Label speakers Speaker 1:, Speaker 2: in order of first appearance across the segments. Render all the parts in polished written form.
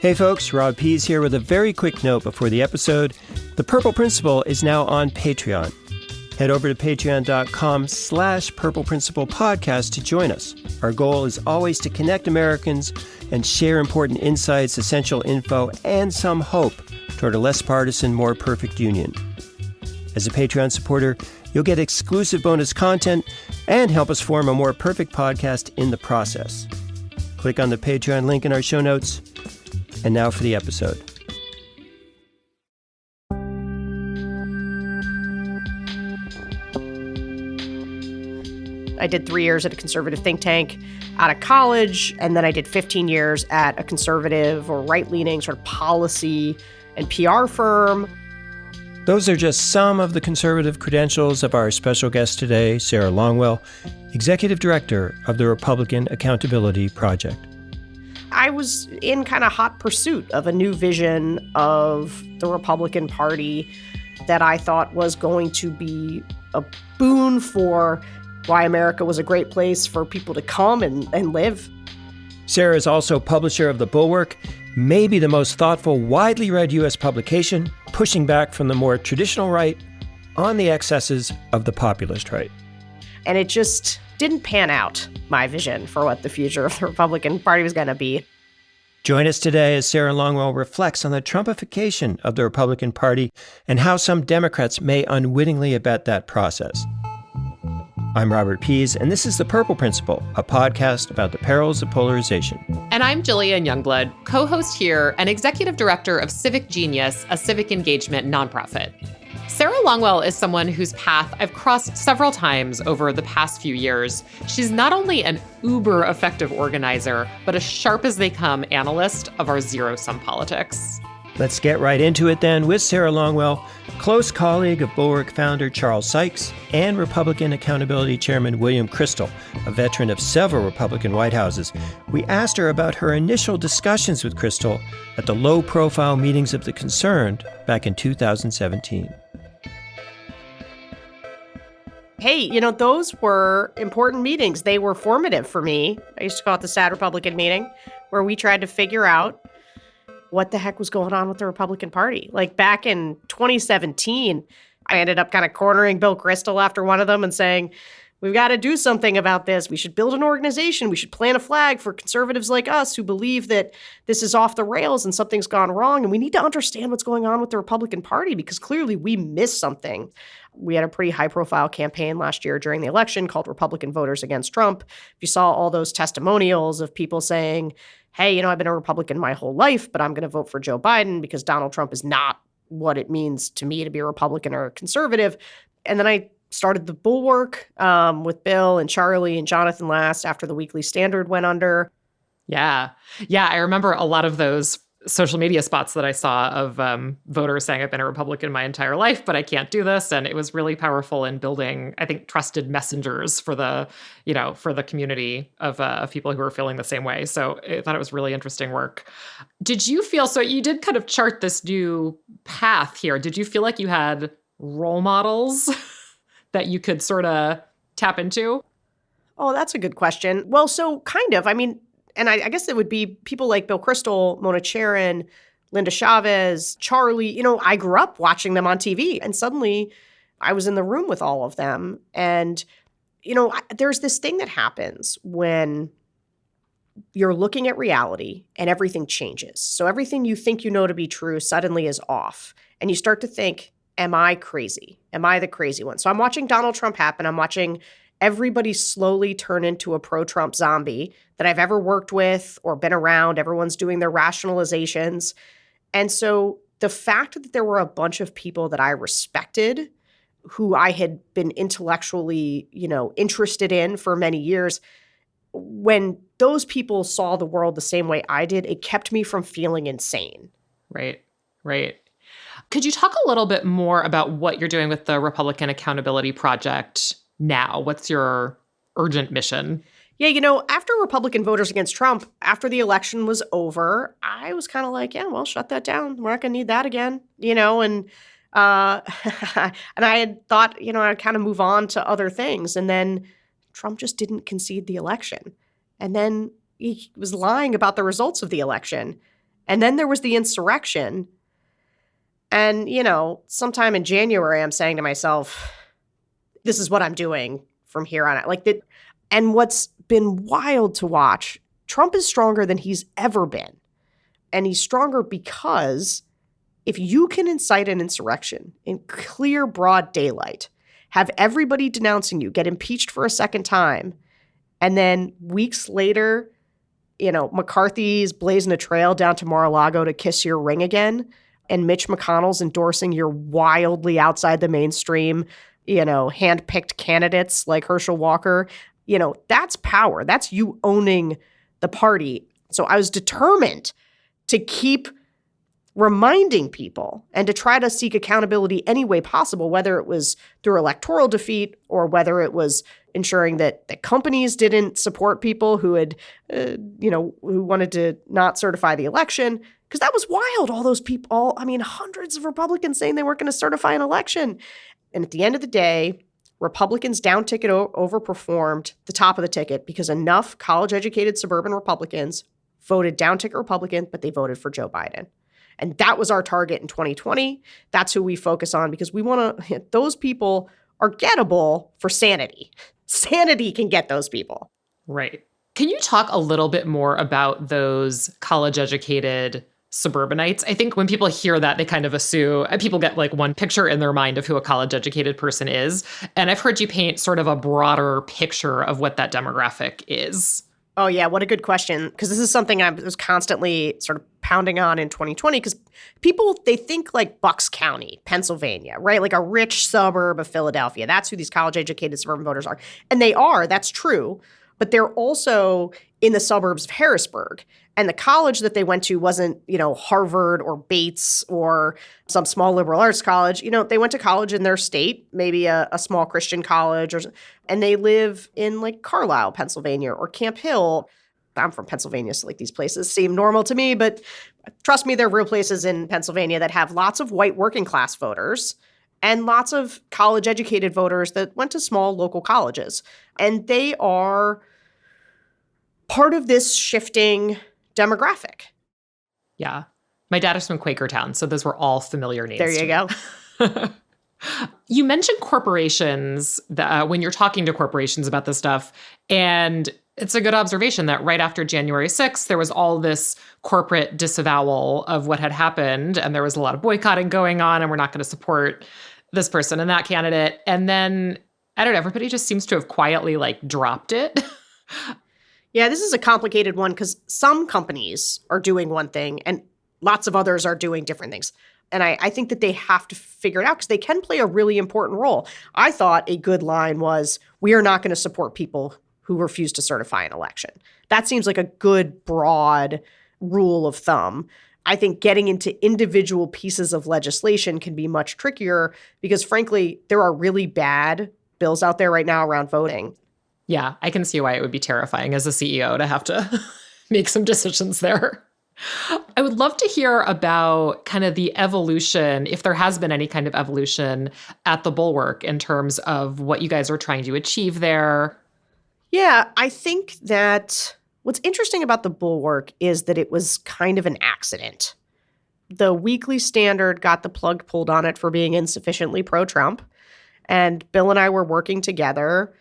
Speaker 1: Hey folks, Rob Pease here with a very quick note before the episode. The Purple Principle is now on Patreon. Head over to patreon.com/Purple Principle Podcast to join us. Our goal is always to connect Americans and share important insights, essential info, and some hope toward a less partisan, more perfect union. As a Patreon supporter, you'll get exclusive bonus content and help us form a more perfect podcast in the process. Click on the Patreon link in our show notes. And now for the episode.
Speaker 2: I did 3 years at a conservative think tank out of college, and then I did 15 years at a conservative or right-leaning sort of policy and PR firm.
Speaker 1: Those are just some of the conservative credentials of our special guest today, Sarah Longwell, Executive Director of the Republican Accountability Project.
Speaker 2: I was in kind of hot pursuit of a new vision of the Republican Party that I thought was going to be a boon for why America was a great place for people to come and live.
Speaker 1: Sarah is also publisher of the Bulwark, maybe the most thoughtful, widely read U.S. publication, pushing back from the more traditional right on the excesses of the populist right.
Speaker 2: And it just didn't pan out, my vision for what the future of the Republican Party was going to be.
Speaker 1: Join us today as Sarah Longwell reflects on the Trumpification of the Republican Party and how some Democrats may unwittingly abet that process. I'm Robert Pease, and this is The Purple Principle, a podcast about the perils of polarization.
Speaker 3: And I'm Jillian Youngblood, co-host here and executive director of Civic Genius, a civic engagement nonprofit. Sarah Longwell is someone whose path I've crossed several times over the past few years. She's not only an uber effective organizer, but a sharp-as-they-come analyst of our zero-sum politics.
Speaker 1: Let's get right into it then with Sarah Longwell, close colleague of Bulwark founder Charles Sykes and Republican Accountability Chairman William Kristol, a veteran of several Republican White Houses. We asked her about her initial discussions with Kristol at the low-profile meetings of the Concerned back in 2017.
Speaker 2: Hey, those were important meetings. They were formative for me. I used to call it the Sad Republican meeting, where we tried to figure out what the heck was going on with the Republican Party. Like back in 2017, I ended up kind of cornering Bill Kristol after one of them and saying, we've got to do something about this. We should build an organization. We should plant a flag for conservatives like us who believe that this is off the rails and something's gone wrong. And we need to understand what's going on with the Republican Party because clearly we missed something. We had a pretty high-profile campaign last year during the election called Republican Voters Against Trump. You saw all those testimonials of people saying, hey, I've been a Republican my whole life, but I'm going to vote for Joe Biden because Donald Trump is not what it means to me to be a Republican or a conservative. And then I started the Bulwark with Bill and Charlie and Jonathan last after the Weekly Standard went under.
Speaker 3: Yeah. I remember a lot of those social media spots that I saw of voters saying I've been a Republican my entire life, but I can't do this. And it was really powerful in building, I think, trusted messengers for the community of people who were feeling the same way. So I thought it was really interesting work. Did you feel, so you did kind of chart this new path here. Did you feel like you had role models that you could sort of tap into?
Speaker 2: Oh, that's a good question. Well, so kind of. And I guess it would be people like Bill Kristol, Mona Charen, Linda Chavez, Charlie. I grew up watching them on TV, and suddenly I was in the room with all of them. And, there's this thing that happens when you're looking at reality and everything changes. So everything you think you know to be true suddenly is off. And you start to think, am I crazy? Am I the crazy one? So I'm watching Donald Trump happen. I'm watching everybody slowly turn into a pro-Trump zombie that I've ever worked with or been around. Everyone's doing their rationalizations. And so the fact that there were a bunch of people that I respected, who I had been intellectually, interested in for many years, when those people saw the world the same way I did, it kept me from feeling insane.
Speaker 3: Right. Could you talk a little bit more about what you're doing with the Republican Accountability Project now? What's your urgent mission?
Speaker 2: Yeah, after Republican Voters Against Trump, after the election was over, I was kind of like, yeah, well, shut that down. We're not going to need that again, and and I had thought, I'd kind of move on to other things. And then Trump just didn't concede the election. And then he was lying about the results of the election. And then there was the insurrection. And, sometime in January, I'm saying to myself, this is what I'm doing from here on out. And what's been wild to watch, Trump is stronger than he's ever been. And he's stronger because if you can incite an insurrection in clear, broad daylight, have everybody denouncing you, get impeached for a second time, and then weeks later, McCarthy's blazing a trail down to Mar-a-Lago to kiss your ring again, and Mitch McConnell's endorsing your wildly outside the mainstream, hand-picked candidates like Herschel Walker, that's power. That's you owning the party. So I was determined to keep reminding people and to try to seek accountability any way possible, whether it was through electoral defeat or whether it was ensuring that the companies didn't support people who had, who wanted to not certify the election. Because that was wild. All those people, hundreds of Republicans saying they weren't going to certify an election. And at the end of the day, Republicans down ticket overperformed the top of the ticket because enough college-educated suburban Republicans voted down ticket Republican, but they voted for Joe Biden. And that was our target in 2020. That's who we focus on because we want to, those people are gettable for Sanity. Sanity can get those people.
Speaker 3: Right. Can you talk a little bit more about those college-educated suburbanites? I think when people hear that, they kind of assume, people get like one picture in their mind of who a college-educated person is. And I've heard you paint sort of a broader picture of what that demographic is.
Speaker 2: Oh, yeah. What a good question. Because this is something I was constantly sort of pounding on in 2020 because people, they think like Bucks County, Pennsylvania, right? Like a rich suburb of Philadelphia. That's who these college-educated suburban voters are. And they are. That's true. But they're also in the suburbs of Harrisburg. And the college that they went to wasn't, Harvard or Bates or some small liberal arts college. They went to college in their state, maybe a small Christian college, and they live in like Carlisle, Pennsylvania, or Camp Hill. I'm from Pennsylvania, so like these places seem normal to me, but trust me, there are real places in Pennsylvania that have lots of white working class voters and lots of college-educated voters that went to small local colleges. And they are part of this shifting demographic.
Speaker 3: Yeah. My dad is from Quakertown, so those were all familiar names.
Speaker 2: There you go.
Speaker 3: You mentioned corporations when you're talking to corporations about this stuff, and it's a good observation that right after January 6th, there was all this corporate disavowal of what had happened, and there was a lot of boycotting going on, and we're not going to support this person and that candidate. And then, I don't know, everybody just seems to have quietly dropped it.
Speaker 2: Yeah, this is a complicated one because some companies are doing one thing and lots of others are doing different things. And I think that they have to figure it out because they can play a really important role. I thought a good line was, we are not going to support people who refuse to certify an election. That seems like a good, broad rule of thumb. I think getting into individual pieces of legislation can be much trickier because, frankly, there are really bad bills out there right now around voting.
Speaker 3: Yeah, I can see why it would be terrifying as a CEO to have to make some decisions there. I would love to hear about kind of the evolution, if there has been any kind of evolution at the Bulwark in terms of what you guys are trying to achieve there.
Speaker 2: Yeah, I think that what's interesting about the Bulwark is that it was kind of an accident. The Weekly Standard got the plug pulled on it for being insufficiently pro-Trump. And Bill and I were working together.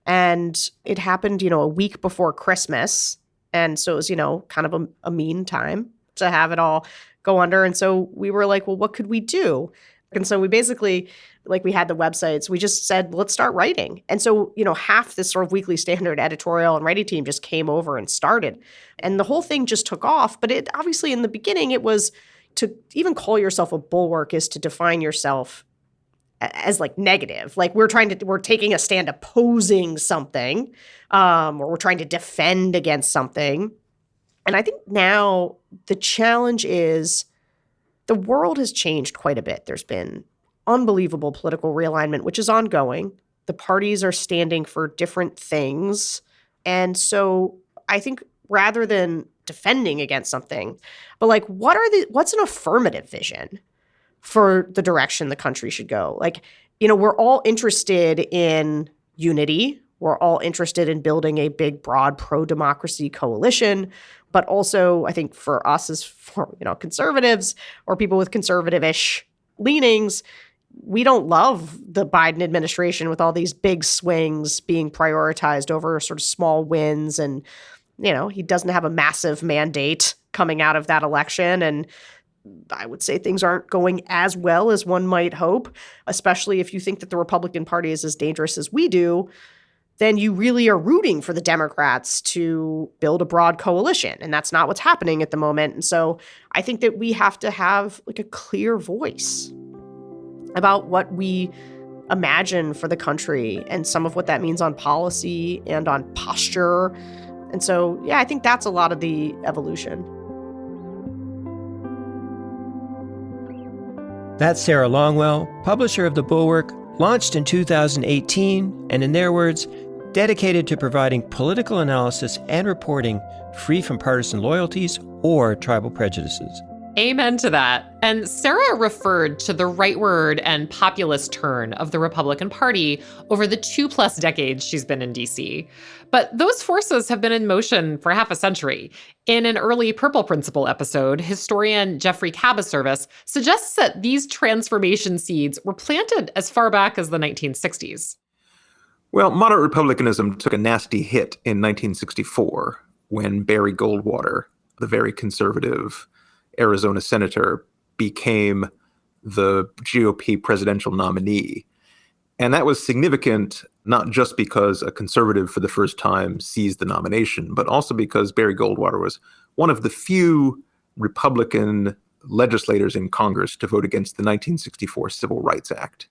Speaker 2: And it happened, a week before Christmas. And so it was, kind of a mean time to have it all go under. And so we were like, well, what could we do? And so we basically, we had the websites, we just said, let's start writing. And so, half this sort of Weekly Standard editorial and writing team just came over and started. And the whole thing just took off. But it obviously in the beginning, it was to even call yourself a bulwark is to define yourself as negative. We're taking a stand opposing something, or we're trying to defend against something. And I think now the challenge is the world has changed quite a bit. There's been unbelievable political realignment, which is ongoing. The parties are standing for different things. And so I think rather than defending against something, but what's an affirmative vision for the direction the country should go? We're all interested in unity. We're all interested in building a big, broad pro-democracy coalition. But also, I think for us as conservatives or people with conservative-ish leanings, we don't love the Biden administration with all these big swings being prioritized over sort of small wins. And, he doesn't have a massive mandate coming out of that election. And I would say things aren't going as well as one might hope, especially if you think that the Republican Party is as dangerous as we do. Then you really are rooting for the Democrats to build a broad coalition. And that's not what's happening at the moment. And so I think that we have to have a clear voice about what we imagine for the country and some of what that means on policy and on posture. And so, I think that's a lot of the evolution.
Speaker 1: That's Sarah Longwell, publisher of The Bulwark, launched in 2018, and in their words, dedicated to providing political analysis and reporting free from partisan loyalties or tribal prejudices.
Speaker 3: Amen to that. And Sarah referred to the rightward and populist turn of the Republican Party over the 2+ decades she's been in D.C. But those forces have been in motion for half a century. In an early Purple Principle episode, historian Jeffrey Cabaservice suggests that these transformation seeds were planted as far back as the 1960s.
Speaker 4: Well, moderate republicanism took a nasty hit in 1964 when Barry Goldwater, the very conservative Arizona senator, became the GOP presidential nominee. And that was significant, not just because a conservative for the first time seized the nomination, but also because Barry Goldwater was one of the few Republican legislators in Congress to vote against the 1964 Civil Rights Act.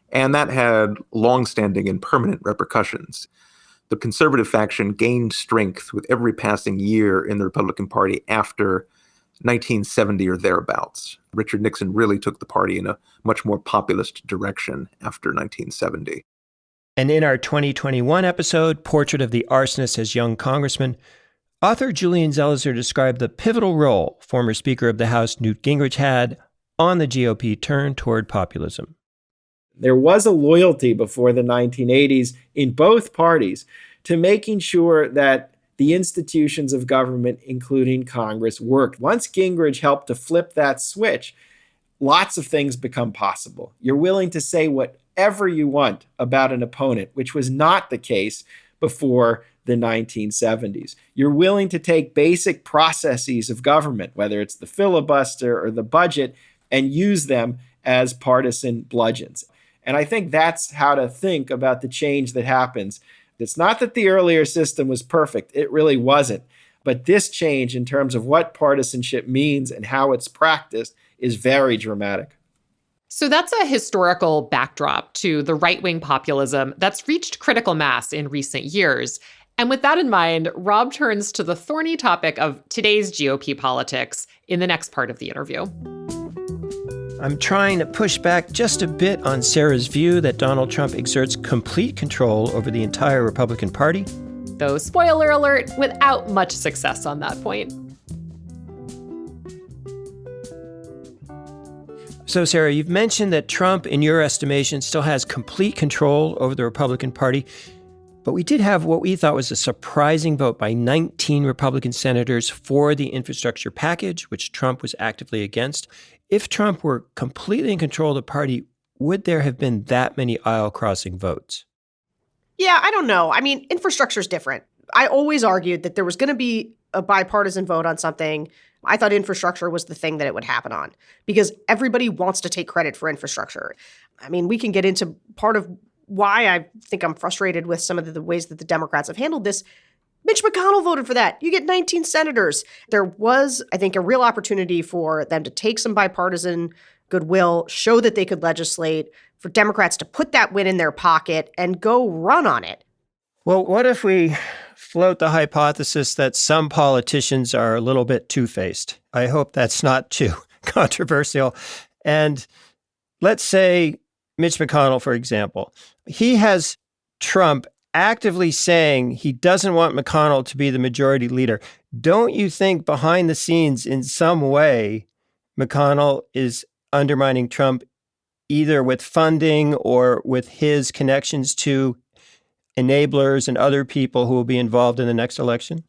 Speaker 4: And that had longstanding and permanent repercussions. The conservative faction gained strength with every passing year in the Republican Party after 1970 or thereabouts. Richard Nixon really took the party in a much more populist direction after 1970.
Speaker 1: And in our 2021 episode, Portrait of the Arsonist as Young Congressman, author Julian Zelizer described the pivotal role former Speaker of the House Newt Gingrich had on the GOP turn toward populism.
Speaker 5: There was a loyalty before the 1980s in both parties to making sure that the institutions of government, including Congress, worked. Once Gingrich helped to flip that switch, lots of things become possible. You're willing to say whatever you want about an opponent, which was not the case before the 1970s. You're willing to take basic processes of government, whether it's the filibuster or the budget, and use them as partisan bludgeons. And I think that's how to think about the change that happens. It's not that the earlier system was perfect. It really wasn't. But this change in terms of what partisanship means and how it's practiced is very dramatic.
Speaker 3: So that's a historical backdrop to the right-wing populism that's reached critical mass in recent years. And with that in mind, Rob turns to the thorny topic of today's GOP politics in the next part of the interview.
Speaker 1: I'm trying to push back just a bit on Sarah's view that Donald Trump exerts complete control over the entire Republican Party.
Speaker 3: Though, spoiler alert, without much success on that point.
Speaker 1: So, Sarah, you've mentioned that Trump, in your estimation, still has complete control over the Republican Party. But we did have what we thought was a surprising vote by 19 Republican senators for the infrastructure package, which Trump was actively against. If Trump were completely in control of the party, would there have been that many aisle-crossing votes?
Speaker 2: Yeah, I don't know. I mean, infrastructure is different. I always argued that there was going to be a bipartisan vote on something. I thought infrastructure was the thing that it would happen on because everybody wants to take credit for infrastructure. I mean, we can get into part of why I think I'm frustrated with some of the ways that the Democrats have handled this. Mitch McConnell voted for that. You get 19 senators. There was, I think, a real opportunity for them to take some bipartisan goodwill, show that they could legislate, for Democrats to put that win in their pocket and go run on it.
Speaker 1: Well, what if we float the hypothesis that some politicians are a little bit two-faced? I hope that's not too controversial. And let's say Mitch McConnell, for example, he has Trump actively saying he doesn't want McConnell to be the majority leader. Don't you think behind the scenes in some way McConnell is undermining Trump either with funding or with his connections to enablers and other people who will be involved in the next election?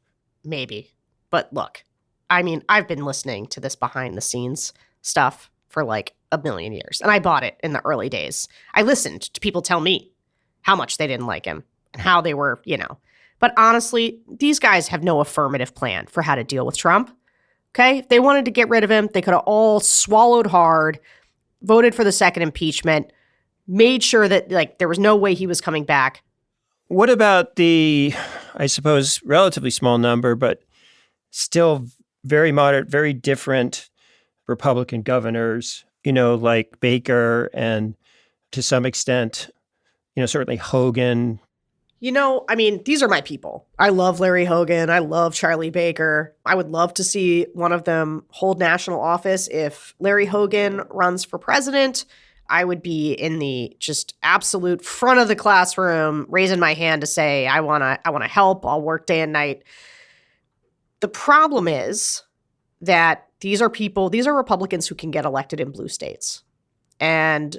Speaker 2: Maybe. But look, I mean, I've been listening to this behind the scenes stuff for like a million years, and I bought it in the early days. I listened to people tell me how much they didn't like him and how they were, But honestly, these guys have no affirmative plan for how to deal with Trump. Okay? If they wanted to get rid of him, they could have all swallowed hard, voted for the second impeachment, made sure that there was no way he was coming back.
Speaker 1: What about the, I suppose, relatively small number, but still very moderate, very different Republican governors, like Baker and to some extent, certainly Hogan.
Speaker 2: These are my people. I love Larry Hogan. I love Charlie Baker. I would love to see one of them hold national office. If Larry Hogan runs for president, I would be in the just absolute front of the classroom, raising my hand to say, I want to help. I'll work day and night. The problem is that these are Republicans who can get elected in blue states. And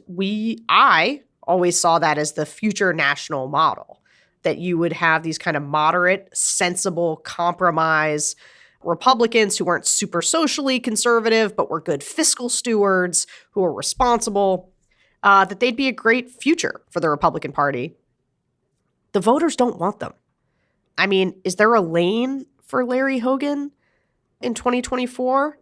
Speaker 2: I always saw that as the future national model, that you would have these kind of moderate, sensible, compromise Republicans who weren't super socially conservative, but were good fiscal stewards, who were responsible, that they'd be a great future for the Republican Party. The voters don't want them. I mean, is there a lane for Larry Hogan in 2024?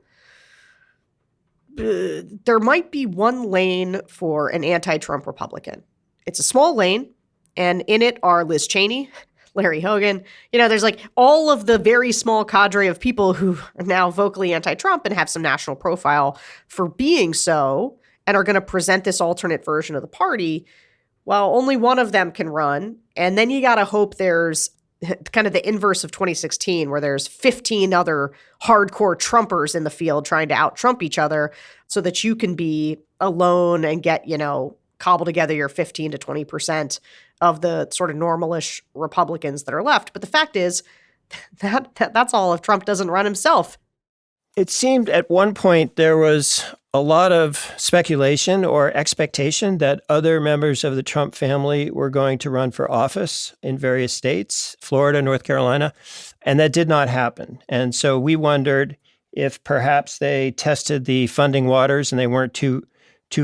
Speaker 2: There might be one lane for an anti-Trump Republican. It's a small lane, and in it are Liz Cheney, Larry Hogan. There's all of the very small cadre of people who are now vocally anti-Trump and have some national profile for being so and are going to present this alternate version of the party. Well, only one of them can run. And then you got to hope there's kind of the inverse of 2016, where there's 15 other hardcore Trumpers in the field trying to out-Trump each other so that you can be alone and get, cobble together your 15 to 20% of the sort of normalish Republicans that are left. But the fact is that's all if Trump doesn't run himself.
Speaker 1: It seemed at one point there was a lot of speculation or expectation that other members of the Trump family were going to run for office in various states, Florida, North Carolina, and that did not happen. And so we wondered if perhaps they tested the funding waters and they weren't too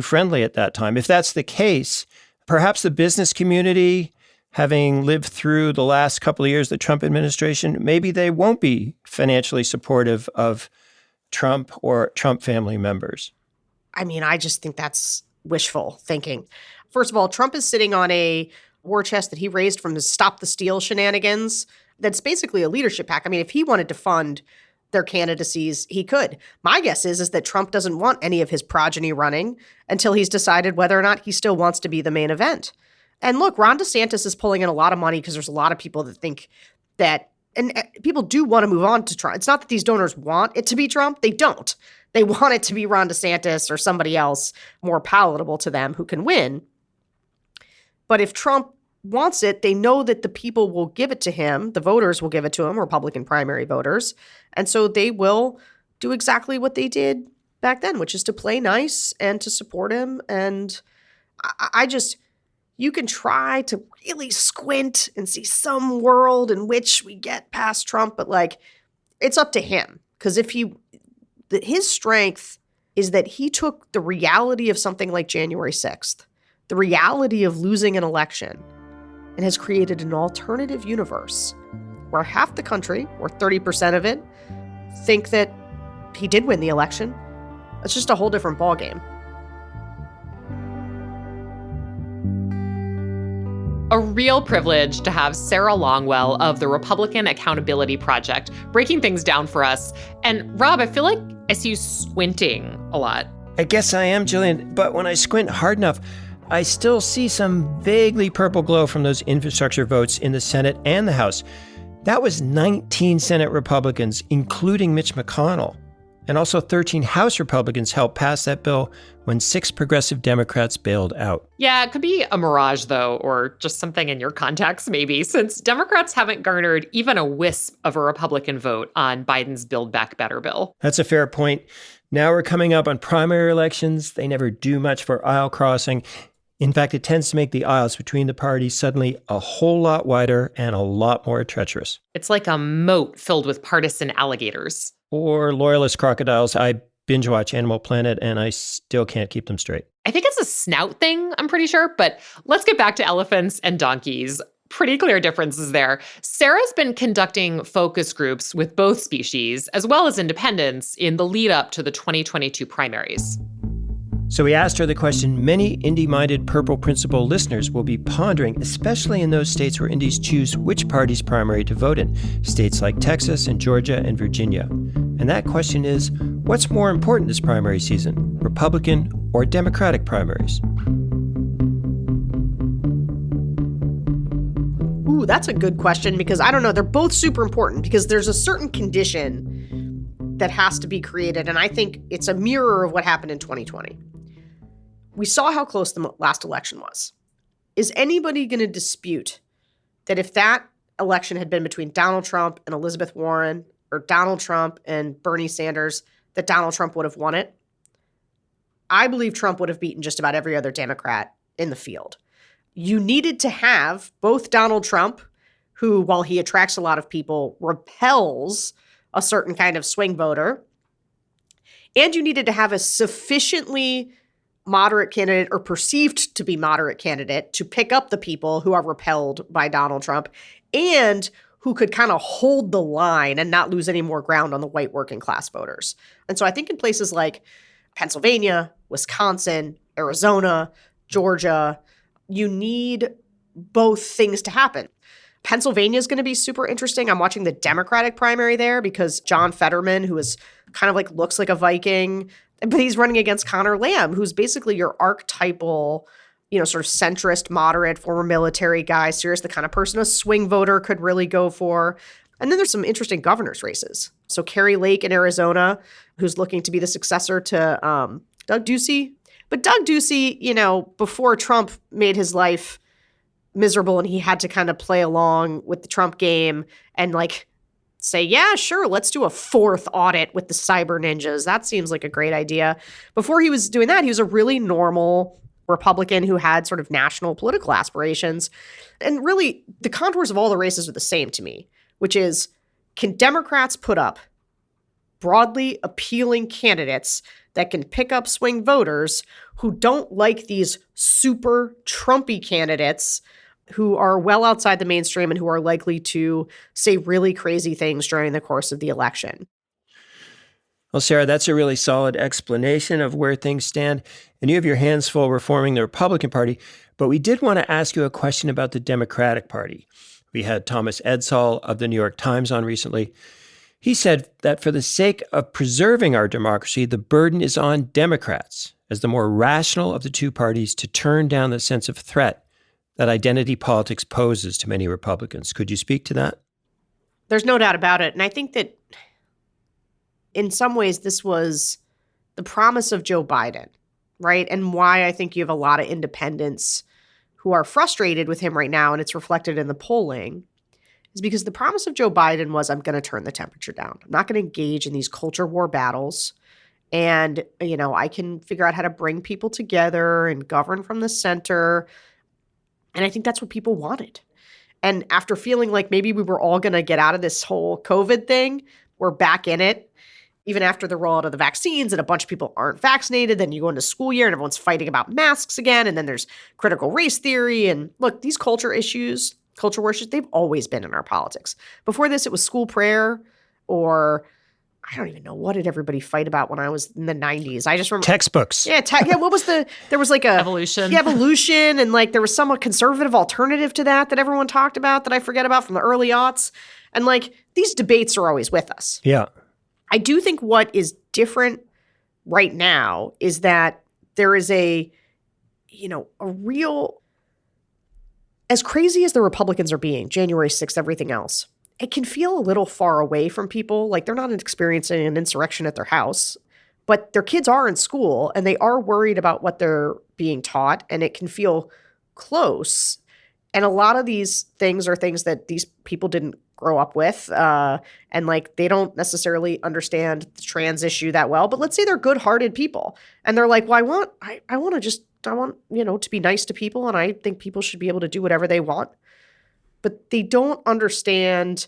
Speaker 1: friendly at that time. If that's the case, perhaps the business community, having lived through the last couple of years of the Trump administration, maybe they won't be financially supportive of Trump or Trump family members.
Speaker 2: I just think that's wishful thinking. First of all, Trump is sitting on a war chest that he raised from his Stop the Steal shenanigans. That's basically a leadership pack. If he wanted to fund their candidacies, he could. My guess is that Trump doesn't want any of his progeny running until he's decided whether or not he still wants to be the main event. And look, Ron DeSantis is pulling in a lot of money because there's a lot of people that think that, and people do want to move on to Trump. It's not that these donors want it to be Trump. They don't. They want it to be Ron DeSantis or somebody else more palatable to them who can win. But if Trump wants it, they know that the people will give it to him. The voters will give it to him, Republican primary voters. And so they will do exactly what they did back then, which is to play nice and to support him. And you can try to really squint and see some world in which we get past Trump, but it's up to him. Because his strength is that he took the reality of something like January 6th, the reality of losing an election, and has created an alternative universe where half the country, or 30% of it, think that he did win the election. It's just a whole different ballgame.
Speaker 3: A real privilege to have Sarah Longwell of the Republican Accountability Project breaking things down for us. And Rob, I feel like I see you squinting a lot.
Speaker 1: I guess I am, Jillian, but when I squint hard enough, I still see some vaguely purple glow from those infrastructure votes in the Senate and the House. That was 19 Senate Republicans, including Mitch McConnell. And also 13 House Republicans helped pass that bill when 6 progressive Democrats bailed out.
Speaker 3: Yeah, it could be a mirage, though, or just something in your contacts, maybe, since Democrats haven't garnered even a wisp of a Republican vote on Biden's Build Back Better bill.
Speaker 1: That's a fair point. Now we're coming up on primary elections. They never do much for aisle crossing. In fact, it tends to make the aisles between the parties suddenly a whole lot wider and a lot more treacherous.
Speaker 3: It's like a moat filled with partisan alligators.
Speaker 1: Or loyalist crocodiles. I binge watch Animal Planet and I still can't keep them straight.
Speaker 3: I think it's a snout thing, I'm pretty sure, but let's get back to elephants and donkeys. Pretty clear differences there. Sarah's been conducting focus groups with both species, as well as independents, in the lead up to the 2022 primaries.
Speaker 1: So we asked her the question many indie-minded Purple Principle listeners will be pondering, especially in those states where indies choose which party's primary to vote in, states like Texas and Georgia and Virginia. And that question is, what's more important this primary season, Republican or Democratic primaries?
Speaker 2: Ooh, that's a good question because I don't know. They're both super important because there's a certain condition that has to be created. And I think it's a mirror of what happened in 2020. We saw how close the last election was. Is anybody going to dispute that if that election had been between Donald Trump and Elizabeth Warren or Donald Trump and Bernie Sanders, that Donald Trump would have won it? I believe Trump would have beaten just about every other Democrat in the field. You needed to have both Donald Trump, who, while he attracts a lot of people, repels a certain kind of swing voter, and you needed to have a sufficiently moderate candidate or perceived to be moderate candidate to pick up the people who are repelled by Donald Trump and who could kind of hold the line and not lose any more ground on the white working class voters. And so I think in places like Pennsylvania, Wisconsin, Arizona, Georgia, you need both things to happen. Pennsylvania is going to be super interesting. I'm watching the Democratic primary there because John Fetterman, who is kind of like looks like a Viking, but he's running against Connor Lamb, who's basically your archetypal, sort of centrist, moderate, former military guy, serious, the kind of person a swing voter could really go for. And then there's some interesting governor's races. So Carrie Lake in Arizona, who's looking to be the successor to Doug Ducey. But Doug Ducey, before Trump made his life miserable and he had to kind of play along with the Trump game and say, yeah, sure, let's do a fourth audit with the cyber ninjas. That seems like a great idea. Before he was doing that, he was a really normal Republican who had sort of national political aspirations. And really, the contours of all the races are the same to me, which is, can Democrats put up broadly appealing candidates that can pick up swing voters who don't like these super Trumpy candidates who are well outside the mainstream and who are likely to say really crazy things during the course of the election?
Speaker 1: Well, Sarah, that's a really solid explanation of where things stand. And you have your hands full reforming the Republican Party. But we did want to ask you a question about the Democratic Party. We had Thomas Edsall of the New York Times on recently. He said that for the sake of preserving our democracy, the burden is on Democrats, as the more rational of the two parties, to turn down the sense of threat that identity politics poses to many Republicans. Could you speak to that?
Speaker 2: There's no doubt about it. And I think that in some ways, this was the promise of Joe Biden, right? And why I think you have a lot of independents who are frustrated with him right now, and it's reflected in the polling, is because the promise of Joe Biden was, I'm going to turn the temperature down. I'm not going to engage in these culture war battles. And, I can figure out how to bring people together and govern from the center. And I think that's what people wanted. And after feeling like maybe we were all going to get out of this whole COVID thing, we're back in it. Even after the rollout of the vaccines and a bunch of people aren't vaccinated, then you go into school year and everyone's fighting about masks again. And then there's critical race theory. And look, these culture war issues, they've always been in our politics. Before this, it was school prayer, or I don't even know, what did everybody fight about when I was in the 90s? I just remember
Speaker 1: textbooks.
Speaker 2: Yeah, what was there was like a
Speaker 3: evolution.
Speaker 2: Yeah, evolution, and there was some conservative alternative to that everyone talked about that I forget about from the early aughts. And these debates are always with us.
Speaker 1: Yeah.
Speaker 2: I do think what is different right now is that there is a real, as crazy as the Republicans are being, January 6th, everything else, it can feel a little far away from people. They're not experiencing an insurrection at their house, but their kids are in school and they are worried about what they're being taught, and it can feel close. And a lot of these things are things that these people didn't grow up with, and they don't necessarily understand the trans issue that well. But let's say they're good-hearted people, and they're like, "Well, I want to just to be nice to people, and I think people should be able to do whatever they want. But they don't understand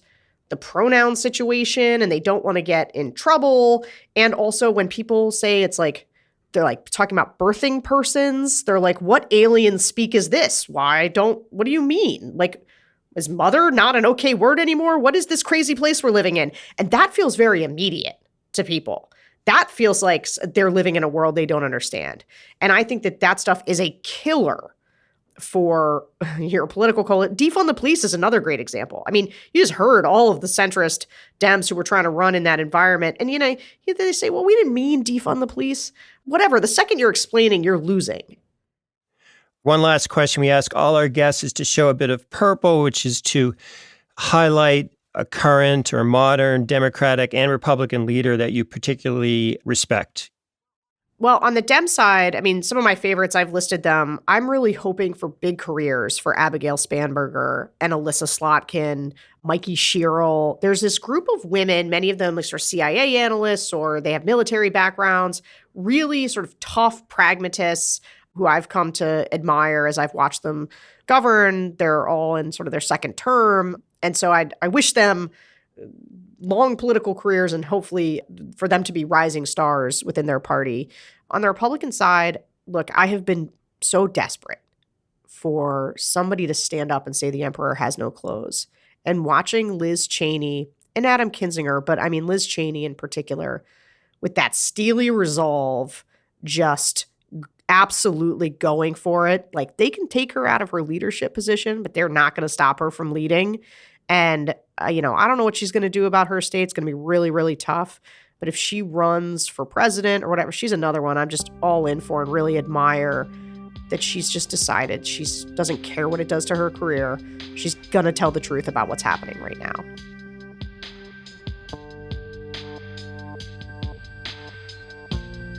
Speaker 2: the pronoun situation, and they don't want to get in trouble. And also when people say it's like, they're like talking about birthing persons, they're like, what alien speak is this? What do you mean? Like, is mother not an okay word anymore? What is this crazy place we're living in? And that feels very immediate to people. That feels like they're living in a world they don't understand. And I think that stuff is a killer for your political defund the police is another great example. I mean, you just heard all of the centrist Dems who were trying to run in that environment. And, they say, well, we didn't mean defund the police. Whatever. The second you're explaining, you're losing.
Speaker 1: One last question we ask all our guests is to show a bit of purple, which is to highlight a current or modern Democratic and Republican leader that you particularly respect.
Speaker 2: Well, on the Dem side, I mean, some of my favorites, I've listed them. I'm really hoping for big careers for Abigail Spanberger and Alyssa Slotkin, Mikey Sherrill. There's this group of women, many of them are CIA analysts or they have military backgrounds, really sort of tough pragmatists who I've come to admire as I've watched them govern. They're all in sort of their second term. And so I wish them long political careers and hopefully for them to be rising stars within their party. On the Republican side, look, I have been so desperate for somebody to stand up and say the emperor has no clothes. And watching Liz Cheney and Adam Kinzinger, but I mean Liz Cheney in particular, with that steely resolve, just absolutely going for it. Like, they can take her out of her leadership position, but they're not going to stop her from leading. And, I don't know what she's going to do about her state. It's going to be really, really tough. But if she runs for president or whatever, she's another one I'm just all in for and really admire that she's just decided she doesn't care what it does to her career. She's going to tell the truth about what's happening right now.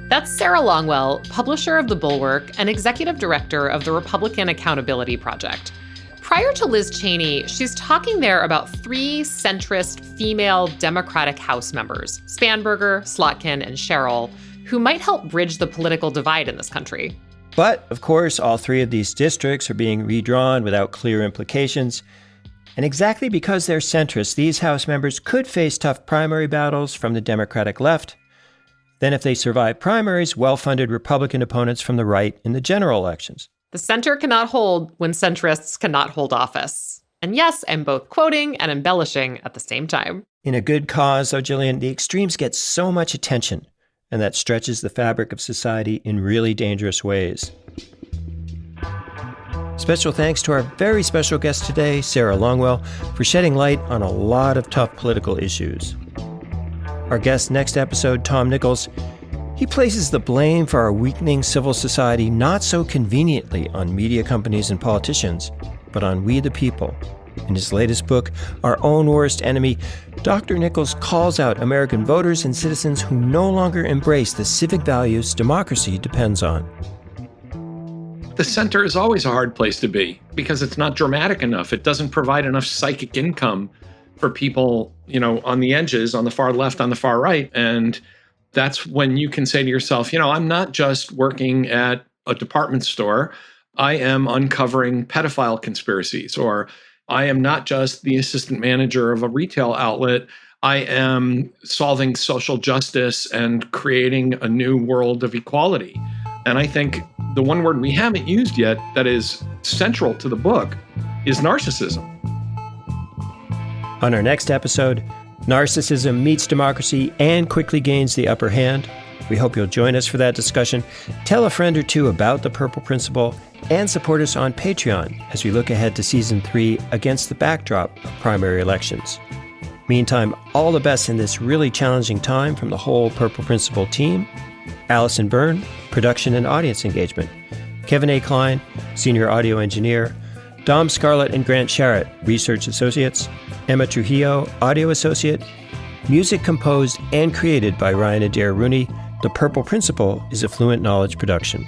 Speaker 3: That's Sarah Longwell, publisher of The Bulwark and executive director of the Republican Accountability Project. Prior to Liz Cheney, she's talking there about 3 centrist female Democratic House members, Spanberger, Slotkin, and Sherrill, who might help bridge the political divide in this country.
Speaker 1: But, of course, all 3 of these districts are being redrawn without clear implications. And exactly because they're centrist, these House members could face tough primary battles from the Democratic left. Then if they survive primaries, well-funded Republican opponents from the right in the general elections.
Speaker 3: The center cannot hold when centrists cannot hold office. And yes, I'm both quoting and embellishing at the same time.
Speaker 1: In a good cause, though, Jillian, the extremes get so much attention, and that stretches the fabric of society in really dangerous ways. Special thanks to our very special guest today, Sarah Longwell, for shedding light on a lot of tough political issues. Our guest next episode, Tom Nichols, he places the blame for our weakening civil society not so conveniently on media companies and politicians, but on we the people. In his latest book, Our Own Worst Enemy, Dr. Nichols calls out American voters and citizens who no longer embrace the civic values democracy depends on.
Speaker 6: The center is always a hard place to be because it's not dramatic enough. It doesn't provide enough psychic income for people, on the edges, on the far left, on the far right. And that's when you can say to yourself, I'm not just working at a department store. I am uncovering pedophile conspiracies, or I am not just the assistant manager of a retail outlet. I am solving social justice and creating a new world of equality. And I think the one word we haven't used yet that is central to the book is narcissism.
Speaker 1: On our next episode, narcissism meets democracy and quickly gains the upper hand. We hope you'll join us for that discussion. Tell a friend or two about the Purple Principle and support us on Patreon as we look ahead to Season 3 against the backdrop of primary elections. Meantime, all the best in this really challenging time from the whole Purple Principle team. Allison Byrne, production and audience engagement. Kevin A. Klein, senior audio engineer. Dom Scarlett and Grant Sharrett, research associates. Emma Trujillo, audio associate. Music composed and created by Ryan Adair Rooney. The Purple Principle is a Fluent Knowledge production.